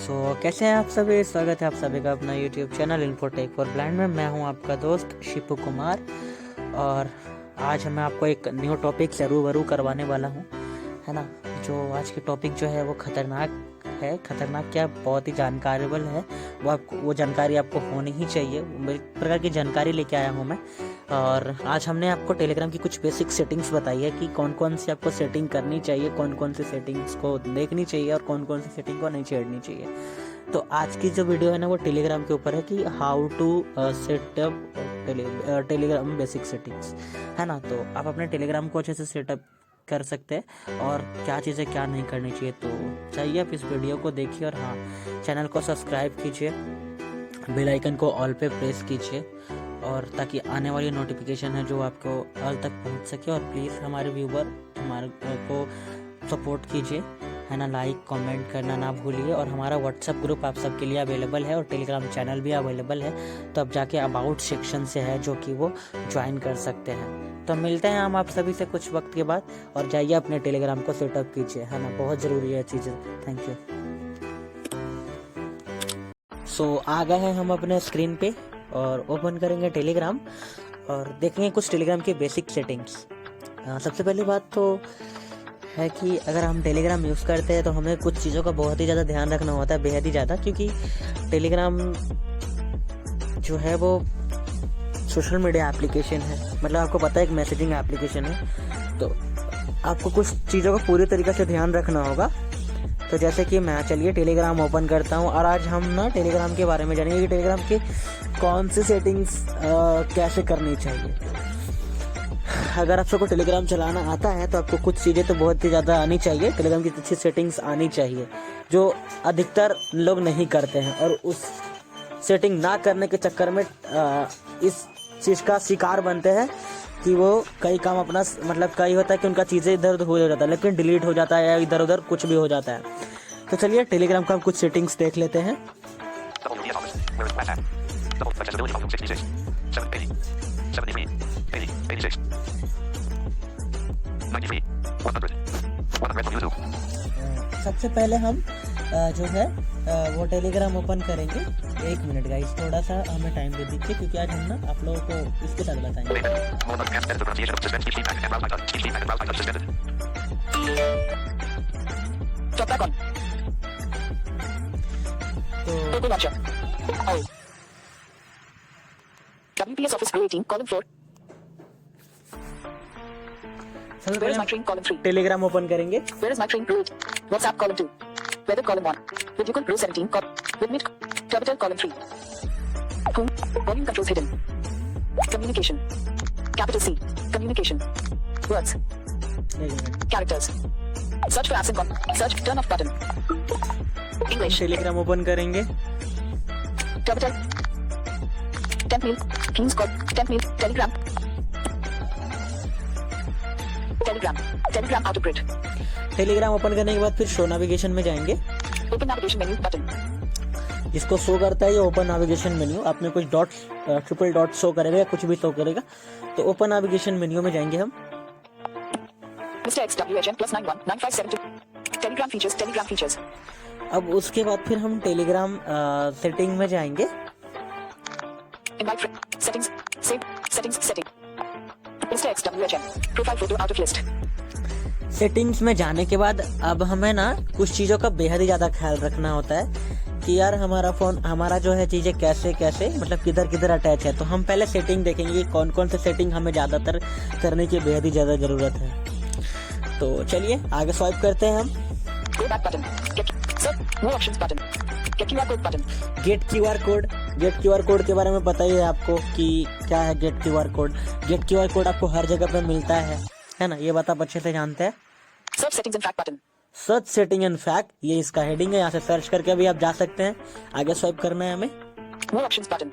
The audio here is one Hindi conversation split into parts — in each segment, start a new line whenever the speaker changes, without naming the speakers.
कैसे हैं आप सभी। स्वागत है आप सभी का अपना YouTube channel infotech for blind में। मैं हूं आपका दोस्त शिपू कुमार और आज मैं आपको एक न्यू टॉपिक से रूबरू करवाने वाला हूं, है ना। जो आज की टॉपिक जो है वो खतरनाक है। खतरनाक क्या, बहुत ही जानकारीबल है। वो जानकारी आपको होनी ही चाहिए। एक प्रकार की जानकारी लेके आया हूँ मैं। और आज हमने आपको टेलीग्राम की कुछ बेसिक सेटिंग्स बताई है कि कौन कौन सी आपको सेटिंग करनी चाहिए, कौन कौन सी सेटिंग्स को देखनी चाहिए और कौन कौन सी सेटिंग को नहीं छेड़नी चाहिए। तो आज की जो वीडियो है ना वो टेलीग्राम के ऊपर है कि how to setup Telegram basic settings, है ना। तो आप अपने टेलीग्राम को अच्छे से सेटअप कर सकते हैं और क्या चीज़ें क्या नहीं करनी चाहिए। तो चाहिए आप इस वीडियो को देखिए और हाँ, चैनल को सब्सक्राइब कीजिए, बेल आइकन को ऑल पे प्रेस कीजिए और ताकि आने वाली नोटिफिकेशन है जो आपको ऑल तक पहुंच सके। और प्लीज़ हमारे व्यूवर हमारे को सपोर्ट कीजिए, है ना। लाइक कमेंट करना ना भूलिए। और हमारा व्हाट्सएप ग्रुप आप सबके लिए अवेलेबल है और टेलीग्राम चैनल भी अवेलेबल है। तो आप जाके अबाउट सेक्शन से है जो कि वो ज्वाइन कर सकते हैं। तो मिलते हैं हम आप सभी से कुछ वक्त के बाद और जाइए अपने टेलीग्राम को सेटअप कीजिए, है ना। बहुत ज़रूरी है चीज़ें। Thank you. आ गए हैं हम अपने स्क्रीन पे और ओपन करेंगे टेलीग्राम और देखेंगे कुछ टेलीग्राम की बेसिक सेटिंग्स। सबसे पहली बात तो है कि अगर हम टेलीग्राम यूज़ करते हैं तो हमें कुछ चीज़ों का बहुत ही ज़्यादा ध्यान रखना होता है, बेहद ही ज़्यादा। क्योंकि टेलीग्राम जो है वो सोशल मीडिया एप्लीकेशन है, मतलब आपको पता है एक मैसेजिंग एप्लीकेशन है। तो आपको कुछ चीज़ों का पूरी तरीके से ध्यान रखना होगा। तो जैसे कि मैं चलिए टेलीग्राम ओपन करता हूँ और आज हम ना टेलीग्राम के बारे में जानेंगे कि टेलीग्राम की कौन सी सेटिंग्स कैसे करनी चाहिए। अगर आप सबको टेलीग्राम चलाना आता है तो आपको कुछ चीज़ें तो बहुत ही ज़्यादा आनी चाहिए। टेलीग्राम की अच्छी सेटिंग्स आनी चाहिए जो अधिकतर लोग नहीं करते हैं और उस सेटिंग ना करने के चक्कर में इस चीज़ का शिकार बनते हैं कि वो कई काम अपना मतलब कई होता है कि उनका चीज़ें इधर उधर हो जाता है, लेकिन डिलीट हो जाता है या इधर उधर कुछ भी हो जाता है। तो चलिए टेलीग्राम का हम कुछ सेटिंग्स देख लेते हैं। सबसे पहले हम जो है वो टेलीग्राम ओपन करेंगे। 1 मिनट गाइस, थोड़ा सा हमें टाइम दे दीजिए क्योंकि आज हम ना आप लोगों को इसके साथ बताएंगे।
WPS Office Pro 18 column 4. Where is my train column 3?
Telegram open करेंगे।
Where is my train Pro 8? WhatsApp column 2. Weather column 1. Video Pro 17 with mid Turbital column 3. Home volume controls hidden. Communication. Capital C. Communication. Words. Characters. Search for absent search turn off button. English.
Telegram open करेंगे।
Turbital. Temp mail. Kings call. Temp mail. Telegram. Telegram auto grid.
Telegram open करने के बाद फिर शो नेविगेशन में जाएंगे।
Open navigation menu button.
इसको शो करता है ये ओपन नेविगेशन मेन्यू। आपने कुछ डॉट ट्रिपल डॉट शो करेगा या कुछ भी शो करेगा। तो ओपन नेविगेशन मेन्यू में जाएंगे हम।
Mr. XWHN +91 9572. Telegram features.
अब उसके बाद फिर हम टेलीग्राम सेटिंग में जाएंगे।
Invite settings. Save settings setting. Mr. XWHN profile photo out of list.
Settings में जाने के बाद अब हमें ना कुछ चीज़ों का बेहद ही ज़्यादा ख्याल रखना होता है कि यार हमारा फ़ोन हमारा जो है चीज़ें कैसे कैसे मतलब किधर किधर अटैच है। तो हम पहले सेटिंग देखेंगे कौन कौन से सेटिंग हमें ज़्यादातर करने की बेहद ही ज़्यादा ज़रूरत है। तो चलिए आगे स्वाइप करते हैं हम।
Go back button. More options button. Get QR code button.
Get QR code के बारे में पता ही है आपको कि क्या है get QR code. Get QR code आपको हर जगह पे मिलता है ना। ये बात आप अच्छे से जानते हैं।
Search settings and track button.
Search setting and fact, ये इसका हेडिंग है। यहाँ से सर्च करके भी आप जा सकते हैं। आगे स्वाइप करना है हमें।
More options button.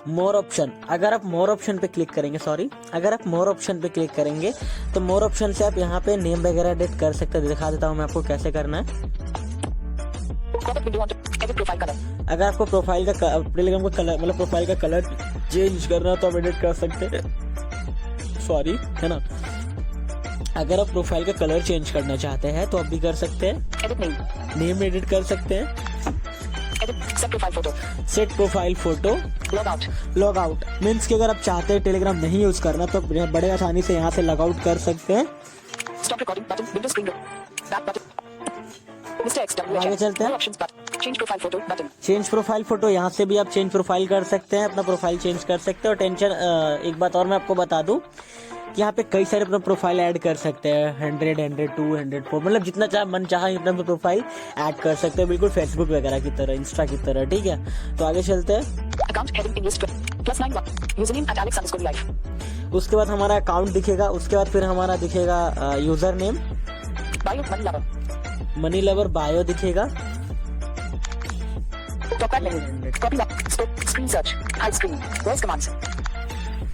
मोर ऑप्शन, अगर आप मोर ऑप्शन पे क्लिक करेंगे तो मोर ऑप्शन से आप यहाँ पे नेम वगैरह एडिट कर सकते हैं। दिखा देता हूँ मैं आपको कैसे करना है।
Pop-up window on edit profile color.
अगर आपको प्रोफाइल का टेलीग्राम का कलर मतलब प्रोफाइल का कलर चेंज करना है तो आप एडिट कर सकते हैं, है ना। अगर आप प्रोफाइल का कलर चेंज करना चाहते हैं तो आप भी कर सकते हैं।
Edit name.
नेम एडिट कर सकते हैं।
Edit. Set profile photo.
Set profile photo.
Log out.
Log out means कि अगर आप चाहते हैं टेलीग्राम नहीं यूज करना तो बड़े आसानी से यहाँ से लॉग आउट कर सकते हैं।
Stop recording button. Window screen. Back button. Mr. XWH.
आगे चलते हैं।
More options button. Change profile photo button.
Change profile photo, यहाँ से भी आप चेंज प्रोफाइल कर सकते हैं, अपना प्रोफाइल चेंज कर सकते हैं। और टेंशन एक बात और मैं आपको बता दूं कि यहाँ पे कई सारे अपना प्रोफाइल ऐड कर सकते हैं, 100, 102, 104 मतलब जितना चाहे मन चाहे अपना प्रोफाइल ऐड कर सकते हैं, बिल्कुल फेसबुक वगैरह की तरह, इंस्टा की तरह। ठीक है, तो आगे चलते हैं।
Account heading English +91. Username @Alex_life.
उसके बाद हमारा अकाउंट दिखेगा, उसके बाद फिर हमारा दिखेगा user name,
Bio money lover.
Money lover bio दिखेगा।
Top menu. Copy lock. Screen search. Hide screen. Voice commands.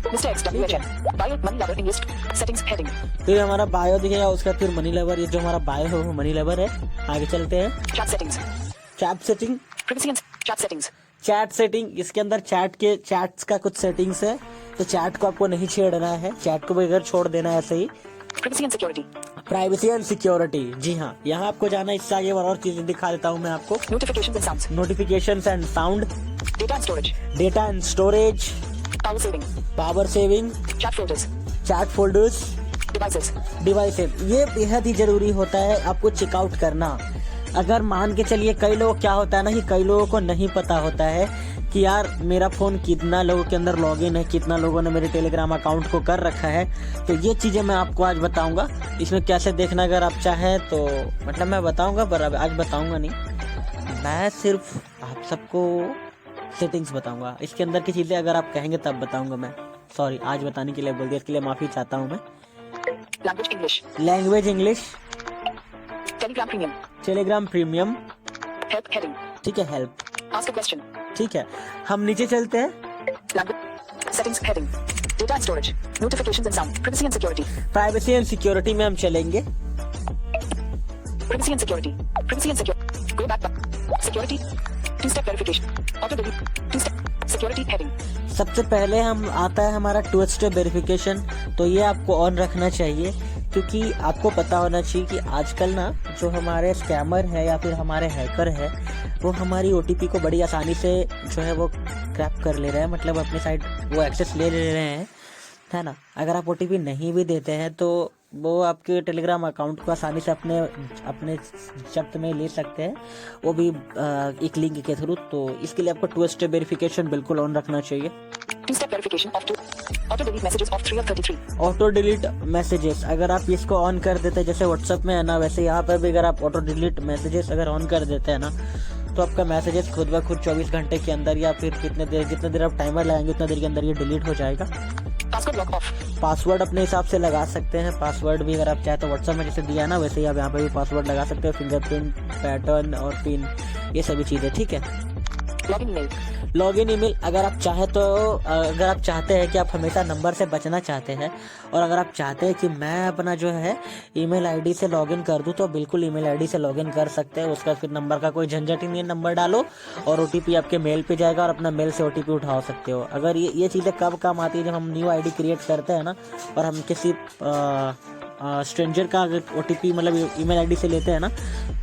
Mr. XWHN. Bio money lover English. Settings heading.
फिर हमारा बायो दिखेगा, उसका फिर मनी लवर, ये जो हमारा बायो है वो मनी लवर है। आगे चलते हैं।
Chat settings.
Chat setting,
Privacy and chat settings.
Chat setting, इसके अंदर चैट्स का कुछ सेटिंग्स है, तो चैट को आपको नहीं छेड़ना है, चैट को बगैर छोड़ देना है ऐसे ही।
Privacy and security.
Privacy and security, जी हाँ, यहाँ आपको जाना है। इससे आगे और चीजें दिखा देता हूँ मैं आपको।
Notifications and sounds.
Notifications and sound,
Data and storage.
Data and storage,
Power saving.
Power saving,
Chat folders.
Chat folders,
Devices.
Devices, ये बेहद ही जरूरी होता है आपको चेकआउट करना। अगर मान के चलिए कई लोग क्या होता है ना कि कई लोगों को नहीं पता होता है कि यार मेरा फ़ोन कितना लोगों के अंदर लॉगिन है, कितना लोगों ने मेरे टेलीग्राम अकाउंट को कर रखा है, तो ये चीज़ें मैं आपको आज बताऊंगा। इसमें कैसे देखना अगर आप चाहें तो, मतलब मैं बताऊंगा पर अब आज बताऊंगा नहीं, मैं सिर्फ आप सबको सेटिंग्स बताऊंगा। इसके अंदर की चीज़ें अगर आप कहेंगे तब बताऊंगा मैं। सॉरी, आज बताने के लिए बोल दिया, इसके लिए माफ़ी चाहता हूँ मैं।
Language English.
Language English,
Telegram Premium.
Telegram premium,
Help heading.
ठीक है, हेल्प,
Ask a question.
ठीक है। हम नीचे चलते हैं।
Language. Settings heading. Data and storage. Notifications and sound. Privacy and security.
Privacy and security में हम चलेंगे।
Privacy and security. Privacy and security. Go back button. Security. Two-step verification. Auto delete. Two-step. Security heading.
सबसे पहले हम आता है हमारा टू स्टेप वेरिफिकेशन, तो ये आपको ऑन रखना चाहिए, क्योंकि आपको पता होना चाहिए कि आजकल ना जो हमारे स्कैमर है या फिर हमारे हैकर है वो हमारी ओटीपी को बड़ी आसानी से जो है वो क्रैप कर ले रहे हैं, मतलब अपने साइड वो एक्सेस ले रहे हैं, है ना। अगर आप ओटीपी नहीं भी देते हैं तो वो आपके टेलीग्राम अकाउंट को आसानी से अपने जब्त में ले सकते हैं, वो भी एक लिंक के थ्रू। तो इसके लिए आपको टू स्टेप वेरिफिकेशन बिल्कुल ऑन रखना चाहिए।
Two-step verification of auto delete messages of 3 of 33.
Auto delete messages, अगर आप इसको ऑन कर देते हैं, जैसे व्हाट्सएप में है ना, वैसे यहाँ पर भी अगर आप ऑटो डिलीट मैसेजेस अगर ऑन कर देते हैं ना, तो आपका मैसेजेस खुद ब खुद 24 घंटे के अंदर या फिर जितने देर आप टाइमर लगाएंगे उतना देर के अंदर ये डिलीट हो जाएगा।
Password lock off.
पासवर्ड अपने हिसाब से लगा सकते हैं। पासवर्ड भी अगर आप चाहे तो व्हाट्सएप में जैसे दिया है ना, वैसे ही आप यहाँ पे भी पासवर्ड लगा सकते हैं, फिंगरप्रिंट, पैटर्न और पिन, ये सभी चीज़ें, ठीक है।
Login email.
लॉगिन ईमेल, अगर आप चाहते हैं कि आप हमेशा नंबर से बचना चाहते हैं और अगर आप चाहते हैं कि मैं अपना जो है ईमेल आईडी से लॉगिन कर दूं, तो बिल्कुल ईमेल आईडी से लॉगिन कर सकते हैं। उसका फिर नंबर का कोई झंझट ही नहीं है, नंबर डालो और ओटीपी आपके मेल पे जाएगा और अपना मेल से ओटीपी उठा सकते हो। अगर ये चीज़ें कब काम आती है, जब हम न्यू आईडी क्रिएट करते हैं ना और हम किसी स्ट्रेंजर का अगर ओटीपी मतलब ईमेल आईडी से लेते हैं ना,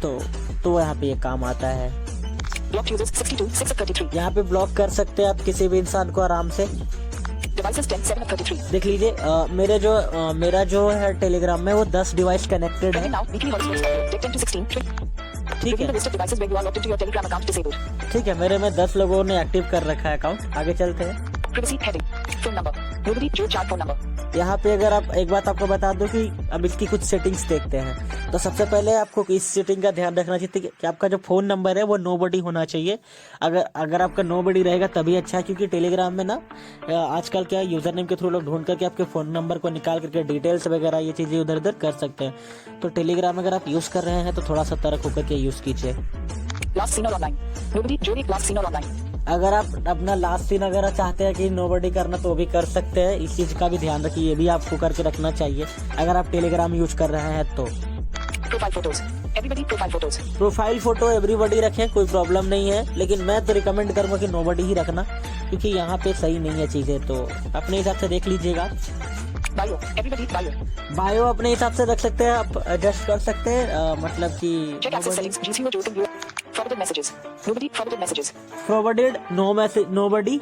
तो यहाँ पे ये काम आता है।
Blocked users 62, 6 of 33.
यहाँ पे ब्लॉक कर सकते हैं आप किसी भी इंसान को आराम से।
Devices 10, 7 of 33.
देख लीजिए, मेरा जो है टेलीग्राम में वो 10 डिवाइस कनेक्टेड है,
Trending now, weekly hotspot upload, take 10 to 16.
ठीक
Review
है,
the list of devices where you are logged into your Telegram account disabled.
ठीक है। मेरे में 10 लोगों ने एक्टिव कर रखा है अकाउंट। आगे चलते हैं।
Privacy heading. Phone number. Nobody Joe chat phone number.
यहाँ पे अगर आप एक बात आपको बता दूं कि अब इसकी कुछ सेटिंग्स देखते हैं, तो सबसे पहले आपको इस सेटिंग का ध्यान रखना चाहिए कि आपका जो फ़ोन नंबर है वो नोबडी होना चाहिए। अगर आपका नोबडी रहेगा तभी अच्छा है, क्योंकि टेलीग्राम में ना आजकल क्या यूज़र नेम के थ्रू लोग ढूंढ करके आपके फ़ोन नंबर को निकाल करके डिटेल्स वगैरह ये चीज़ें उधर उधर कर सकते हैं। तो टेलीग्राम अगर आप यूज़ कर रहे हैं तो थोड़ा सतर्क होकर के यूज़ कीजिए।
Last seen or online. Nobody Joe last seen or online.
अगर आप अपना लास्ट सीन अगर चाहते हैं कि नोबडी करना तो भी कर सकते हैं। इस चीज़ का भी ध्यान रखिए, ये भी आपको करके रखना चाहिए अगर आप टेलीग्राम यूज कर रहे हैं तो।
Profile photos. Everybody profile photos.
Profile photo everybody रखें, कोई प्रॉब्लम नहीं है, लेकिन मैं तो रिकमेंड करूँगा कि नोबडी ही रखना, क्योंकि यहाँ पे सही नहीं है चीज़ें, तो अपने हिसाब से देख लीजिएगा।
Bio. Everybody bio.
बायो अपने हिसाब से रख सकते हैं, आप एडजस्ट कर सकते हैं, मतलब कि
Check access settings. GCO Joseph viewer. Forwarded messages. Nobody forwarded messages.
Forwarded no message nobody,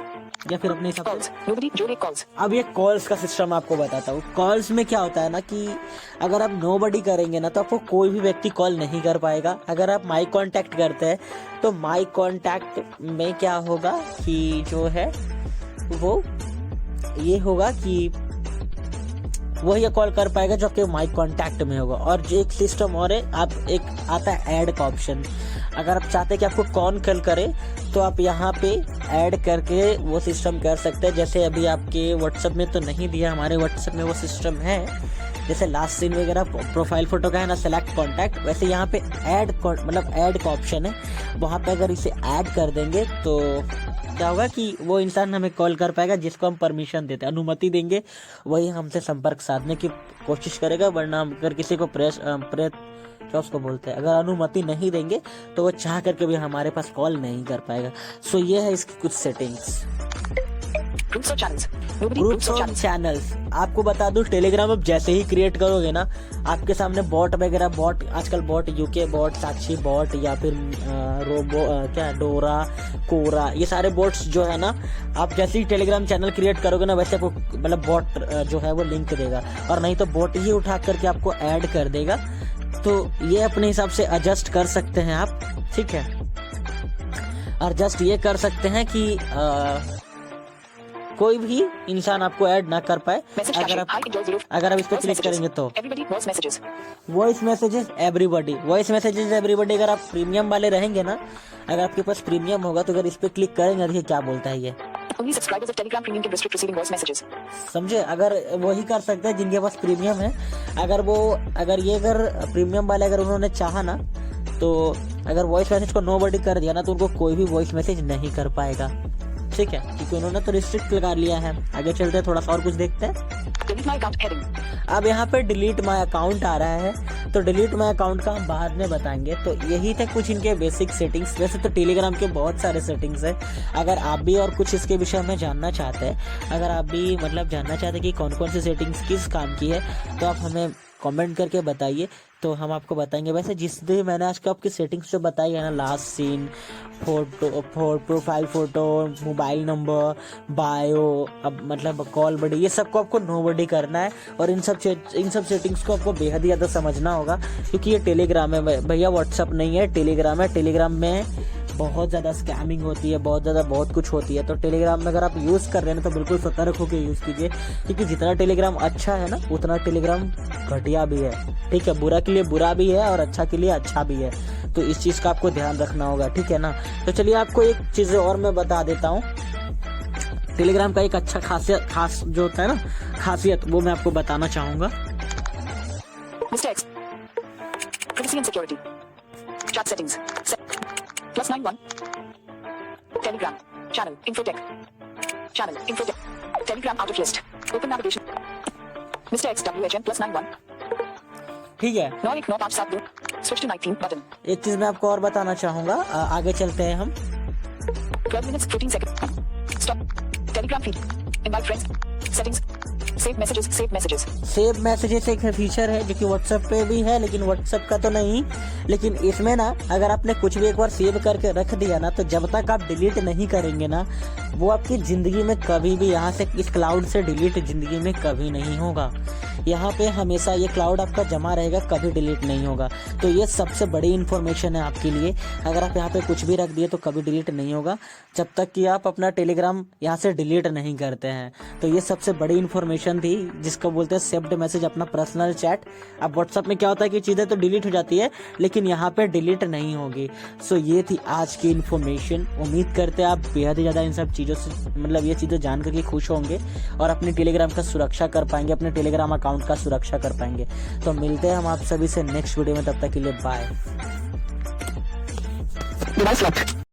या फिर अपने हिसाब
Calls.
से।
Nobody Jode calls.
अब ये कॉल्स का सिस्टम आपको बताता हूँ। कॉल्स में क्या होता है ना कि अगर आप नोबडी करेंगे ना तो आपको कोई भी व्यक्ति कॉल नहीं कर पाएगा। अगर आप माई कॉन्टैक्ट करते हैं तो माई कॉन्टैक्ट में क्या होगा कि जो है वो ये होगा कि वही कॉल कर पाएगा जो आपके माई कॉन्टैक्ट में होगा। और जो एक सिस्टम और है, आप एक आता है ऐड का ऑप्शन। अगर आप चाहते हैं कि आपको कौन कॉल करे तो आप यहाँ पे ऐड करके वो सिस्टम कर सकते हैं। जैसे अभी आपके व्हाट्सएप में तो नहीं दिया, हमारे व्हाट्सएप में वो सिस्टम है। जैसे लास्ट सीन वगैरह प्रोफाइल फोटो का है ना, सेलेक्ट कॉन्टैक्ट, वैसे यहाँ पे मतलब ऐड का ऑप्शन है। वहाँ पे अगर इसे ऐड कर देंगे तो क्या होगा कि वो इंसान हमें कॉल कर पाएगा जिसको हम परमिशन देते हैं, अनुमति देंगे, वही हमसे संपर्क साधने की कोशिश करेगा। वरना अगर किसी को क्या उसको बोलते हैं, अगर अनुमति नहीं देंगे तो वो चाह करके भी हमारे पास कॉल नहीं कर पाएगा। सो ये है इसकी कुछ settings.
Groups or channels. Nobody
groups
groups or
और
channels.
चैनल्स आपको बता दूं, टेलीग्राम अब जैसे ही क्रिएट करोगे ना, आपके सामने बॉट वगैरह, बॉट आजकल बॉट यूके बॉट, साक्षी बॉट, या फिर क्या डोरा, कोरा, ये सारे बॉट्स जो है ना, आप जैसे ही टेलीग्राम चैनल क्रिएट करोगे ना वैसे आपको मतलब बॉट जो है वो लिंक देगा, और नहीं तो बॉट ही उठा करके आपको ऐड कर देगा। तो ये अपने हिसाब से एडजस्ट कर सकते हैं आप, ठीक है। और जस्ट ये कर सकते हैं कि कोई भी इंसान आपको ऐड ना कर पाए।
Message
अगर
caption. Hi Enjoy Zero.
आप इस पे
Voice
क्लिक
messages.
करेंगे तो
Everybody voice messages.
Voice messages everybody, अगर आप प्रीमियम वाले रहेंगे ना, अगर आपके पास प्रीमियम होगा तो अगर इस पे क्लिक करेंगे, देखिए क्या बोलता है ये,
Only subscribers of Telegram Premium can restrict receiving voice messages.
समझे। अगर वही कर सकते हैं जिनके पास प्रीमियम है। अगर प्रीमियम वाले अगर उन्होंने चाहा ना तो अगर वॉइस मैसेज को नोबडी कर दिया ना तो उनको कोई भी वॉइस मैसेज नहीं कर पाएगा, ठीक है, क्योंकि उन्होंने तो रिस्ट्रिक्ट लगा लिया है। आगे चलते हैं, थोड़ा सा और कुछ देखते हैं।
Delete my account heading.
अब यहाँ पे डिलीट माय अकाउंट आ रहा है, तो डिलीट माय अकाउंट का हम बाद में बताएंगे। तो यही थे कुछ इनके बेसिक सेटिंग्स। वैसे तो टेलीग्राम के बहुत सारे सेटिंग्स है। अगर आप भी और कुछ इसके विषय में जानना चाहते हैं, अगर आप भी मतलब जानना चाहते हैं कि कौन कौन सी सेटिंग्स किस काम की है, तो आप हमें कमेंट करके बताइए, तो हम आपको बताएंगे। वैसे जिस भी मैंने आज का आपकी सेटिंग्स जो बताई है ना, last seen, profile photo, mobile number, bio, अब मतलब कॉल बडी, ये सबको आपको नोबडी करना है। और इन सब सेटिंग्स को आपको बेहद ही ज़्यादा समझना होगा, क्योंकि ये टेलीग्राम है भैया, व्हाट्सअप नहीं है, टेलीग्राम है। टेलीग्राम में बहुत ज़्यादा स्कैमिंग होती है, बहुत कुछ होती है। तो टेलीग्राम में अगर आप यूज़ कर रहे हैं तो बिल्कुल सतर्क होकर यूज़ कीजिए, क्योंकि जितना टेलीग्राम अच्छा है ना उतना टेलीग्राम घटिया भी है, ठीक है। बुरा के लिए बुरा भी है और अच्छा के लिए अच्छा भी है, तो इस चीज़ का आपको ध्यान रखना होगा, ठीक है ना। तो चलिए आपको एक चीज़ और मैं बता देता हूँ। टेलीग्राम का एक अच्छा खास जो होता है ना खासियत, वो मैं आपको बताना चाहूँगा।
Mr. X. Privacy and security. Chat settings. +91. Telegram. Channel. Infotech. Channel. Infotech. Telegram out of list. Open navigation. Mr. X WHN +91.
ठीक है,
919572. Switch to 19 button.
एक चीज़ मैं आपको और बताना चाहूँगा। आगे चलते हैं हम।
12 minutes 14 seconds. Stop. Telegram feed. Invite friends. Settings. Save messages. Save messages.
Save messages एक फीचर है जो कि व्हाट्सएप पे भी है, लेकिन व्हाट्सएप का तो नहीं। लेकिन इसमें ना अगर आपने कुछ भी एक बार सेव करके रख दिया ना, तो जब तक आप डिलीट नहीं करेंगे ना, वो आपकी ज़िंदगी में कभी भी यहाँ से इस क्लाउड से डिलीट ज़िंदगी में कभी नहीं होगा। यहाँ पे हमेशा ये क्लाउड आपका जमा रहेगा, कभी डिलीट नहीं होगा। तो ये सबसे बड़ी इन्फॉर्मेशन है आपके लिए। अगर आप यहाँ पे कुछ भी रख दिए तो कभी डिलीट नहीं होगा, जब तक कि आप अपना टेलीग्राम यहाँ से डिलीट नहीं करते हैं। तो ये सबसे बड़ी इन्फॉर्मेशन थी, जिसको बोलते हैं सेव्ड मैसेज, अपना पर्सनल चैट। अब व्हाट्सएप में क्या होता है कि चीज़ें तो डिलीट हो जाती है, लेकिन यहाँ पे डिलीट नहीं होगी। सो ये थी आज की इन्फॉर्मेशन। उम्मीद करते हैं आप बेहद ही ज़्यादा इन सब चीज़ों से मतलब ये चीज़ें जान करके खुश होंगे और अपने टेलीग्राम का सुरक्षा कर पाएंगे, अपने टेलीग्राम अकाउंट का सुरक्षा कर पाएंगे। तो मिलते हैं हम आप सभी से नेक्स्ट वीडियो में, तब तक के लिए बाय।
Device locked.